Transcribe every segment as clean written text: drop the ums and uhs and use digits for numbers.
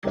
A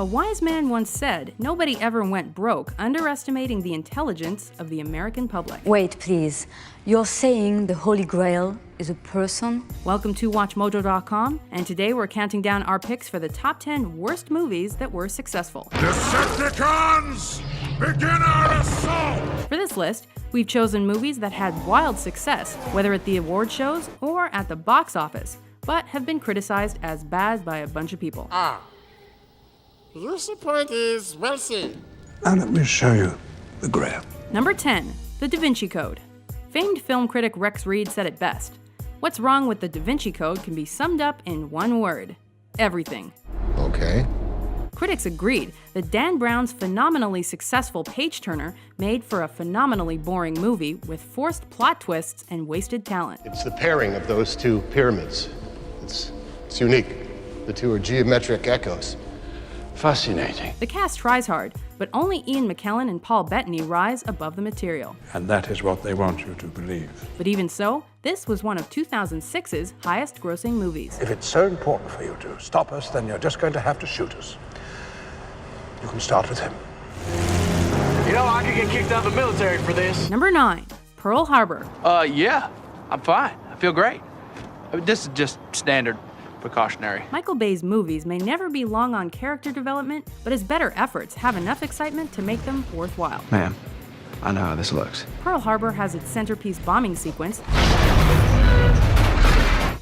wise man once said, nobody ever went broke underestimating the intelligence of the American public. Wait, please. You're saying the Holy Grail is a person? Welcome to WatchMojo.com, and today we're counting down our picks for the top 10 worst movies that were successful. Decepticons! Begin our assault! For this list, we've chosen movies that had wild success, whether at the award shows or at the box office, but have been criticized as bad by a bunch of people. Your point is well seen. Now let me show you the Grail. Number 10, The Da Vinci Code. Famed film critic Rex Reed said it best. What's wrong with the Da Vinci Code can be summed up in one word: everything. Okay. Critics agreed that Dan Brown's phenomenally successful page-turner made for a phenomenally boring movie with forced plot twists and wasted talent. It's the pairing of those two pyramids. It's unique. The two are geometric echoes. Fascinating. The cast tries hard, but only Ian McKellen and Paul Bettany rise above the material. And that is what they want you to believe. But even so, this was one of 2006's highest-grossing movies. If it's so important for you to stop us, then you're just going to have to shoot us. You can start with him. You know, I could get kicked out of the military for this. Number 9, Pearl Harbor. Yeah, I'm fine. I feel great. I mean, this is just standard precautionary. Michael Bay's movies may never be long on character development, but his better efforts have enough excitement to make them worthwhile. Ma'am, I know how this looks. Prearl Harbor has its centerpiece bombing sequence,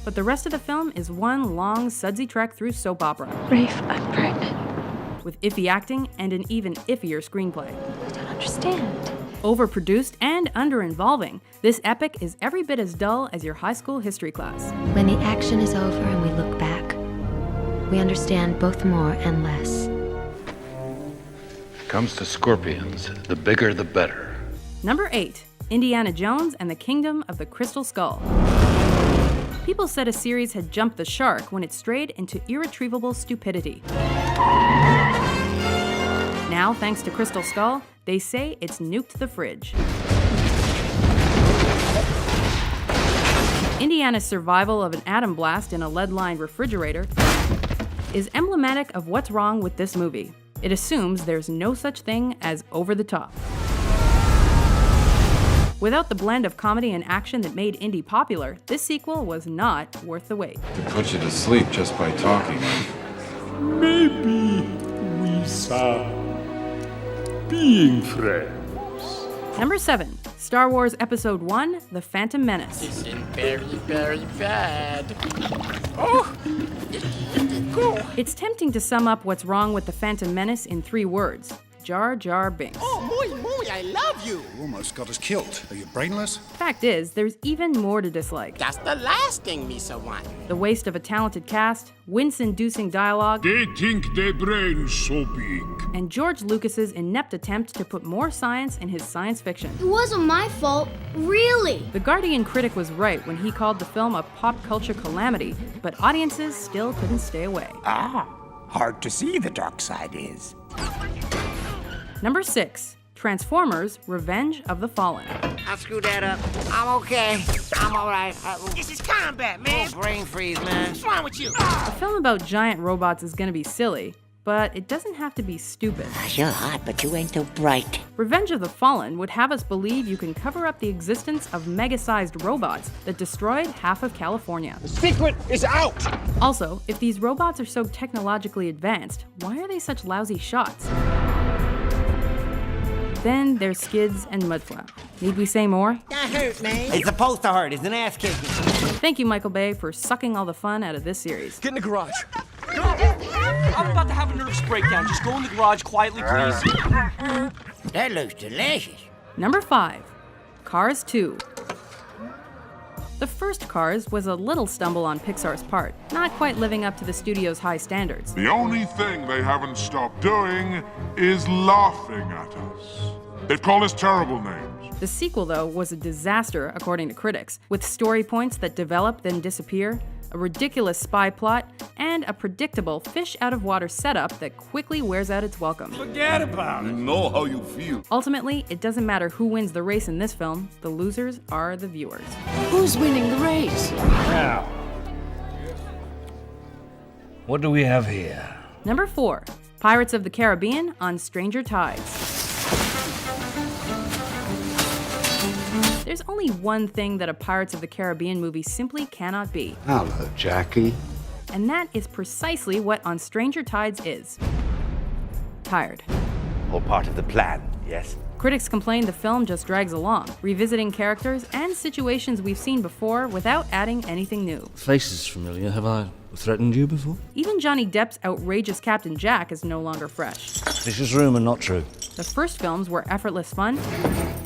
but the rest of the film is one long, sudsy trek through soap opera. Rafe, I'm pregnant. With iffy acting and an even iffier screenplay. I don't understand. Overproduced and under-involving, this epic is every bit as dull as your high school history class. When the action is over and we look back, we understand both more and less. Comes to scorpions, the bigger the better. Number 8, Indiana Jones and the Kingdom of the Crystal Skull. People said a series had jumped the shark when it strayed into irretrievable stupidity. Now, thanks to Crystal Skull, they say it's nuked the fridge. Indiana's survival of an atom blast in a lead-lined refrigerator is emblematic of what's wrong with this movie. It assumes there's no such thing as over the top. Without the blend of comedy and action that made Indy popular, this sequel was not worth the wait. To put you to sleep just by talking. Maybe we stop being friends. Number 7, Star Wars Episode 1, The Phantom Menace. This is very, very bad. Oh! It's tempting to sum up what's wrong with The Phantom Menace in 3 words. Jar Jar Binks. Oh, muy, I love you. You almost got us killed. Are you brainless? Fact is, there's even more to dislike. That's the last thing Misa wants. The waste of a talented cast, wince-inducing dialogue, They think their brain's so big. and George Lucas's inept attempt to put more science in his science fiction. It wasn't my fault, really. The Guardian critic was right when he called the film a pop culture calamity, but audiences still couldn't stay away. Hard to see the dark side is. Number 6, Transformers: Revenge of the Fallen. I screwed that up. I'm okay. I'm all right. This is combat, man. Oh, brain freeze, man. What's wrong with you? A film about giant robots is gonna be silly, but it doesn't have to be stupid. You're hot, but you ain't so bright. Revenge of the Fallen would have us believe you can cover up the existence of mega-sized robots that destroyed half of California. The secret is out. Also, if these robots are so technologically advanced, why are they such lousy shots? Then there's Skids and Mudflap. Need we say more? That hurt, man. It's supposed to hurt. It's an ass kicking. Thank you, Michael Bay, for sucking all the fun out of this series. Get in the garage. I'm about to have a nervous breakdown. Just go in the garage quietly, please. That looks delicious. Number 5, Cars 2. The first Cars was a little stumble on Pixar's part, not quite living up to the studio's high standards. The only thing they haven't stopped doing is laughing at us. They've called us terrible names. The sequel, though, was a disaster, according to critics, with story points that develop then disappear, a ridiculous spy plot, and a predictable fish-out-of-water setup that quickly wears out its welcome. Forget about it. You know how you feel. Ultimately, it doesn't matter who wins the race in this film, the losers are the viewers. Who's winning the race? Now, what do we have here? Number 4, Pirates of the Caribbean on Stranger Tides. There's only one thing that a Pirates of the Caribbean movie simply cannot be. Hello, Jackie. And that is precisely what On Stranger Tides is. Tired. All part of the plan, yes? Critics complain the film just drags along, revisiting characters and situations we've seen before without adding anything new. Face is familiar. Have I threatened you before? Even Johnny Depp's outrageous Captain Jack is no longer fresh. This is rumor, not true. The first films were effortless fun.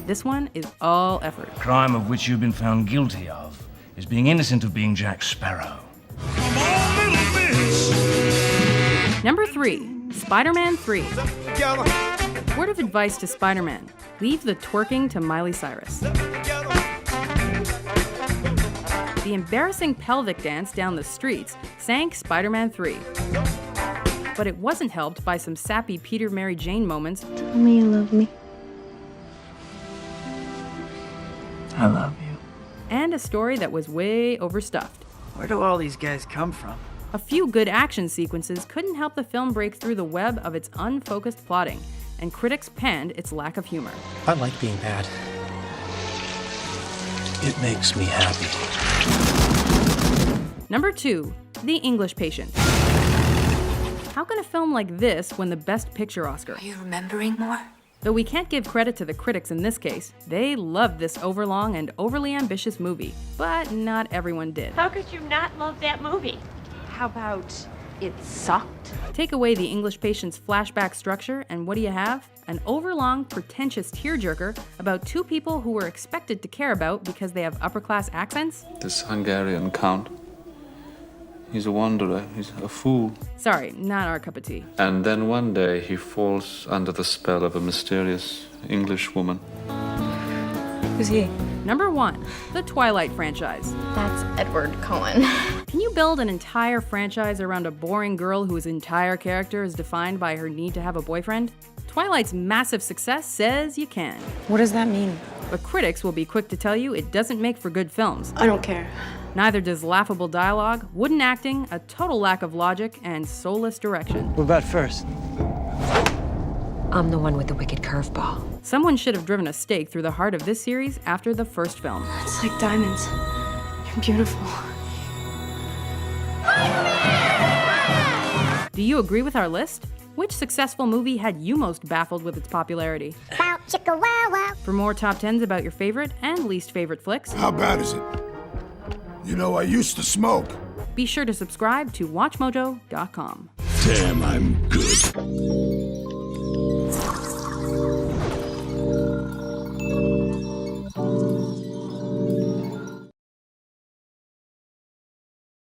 This one is all effort. Crime of which you've been found guilty of is being innocent of being Jack Sparrow. Number 3, Spider-Man 3. Word of advice to Spider-Man: leave the twerking to Miley Cyrus. The embarrassing pelvic dance down the streets sank Spider-Man 3. But it wasn't helped by some sappy Peter Mary Jane moments. Tell me you love me. I love you. And a story that was way overstuffed. Where do all these guys come from? A few good action sequences couldn't help the film break through the web of its unfocused plotting, and critics panned its lack of humor. I like being bad. It makes me happy. Number 2, The English Patient. How can a film like this win the Best Picture Oscar? Are you remembering more? Though we can't give credit to the critics in this case, they loved this overlong and overly ambitious movie, but not everyone did. How could you not love that movie? How about it sucked? Take away The English Patient's flashback structure, and what do you have? An overlong, pretentious tearjerker about two people who were expected to care about because they have upper-class accents? This Hungarian count. He's a wanderer. He's a fool. Sorry, not our cup of tea. And then one day he falls under the spell of a mysterious English woman. Who's he? Number 1, the Twilight franchise. That's Edward Cullen. Can you build an entire franchise around a boring girl whose entire character is defined by her need to have a boyfriend? Twilight's massive success says you can. What does that mean? But critics will be quick to tell you it doesn't make for good films. I don't care. Neither does laughable dialogue, wooden acting, a total lack of logic, and soulless direction. What about first? I'm the one with the wicked curveball. Someone should have driven a stake through the heart of this series after the first film. It's like diamonds. You're beautiful. Do you agree with our list? Which successful movie had you most baffled with its popularity? Wow, chicka wow wow. For more top 10s about your favorite and least favorite flicks, How bad is it? You know, I used to smoke. be sure to subscribe to WatchMojo.com. Damn, I'm good.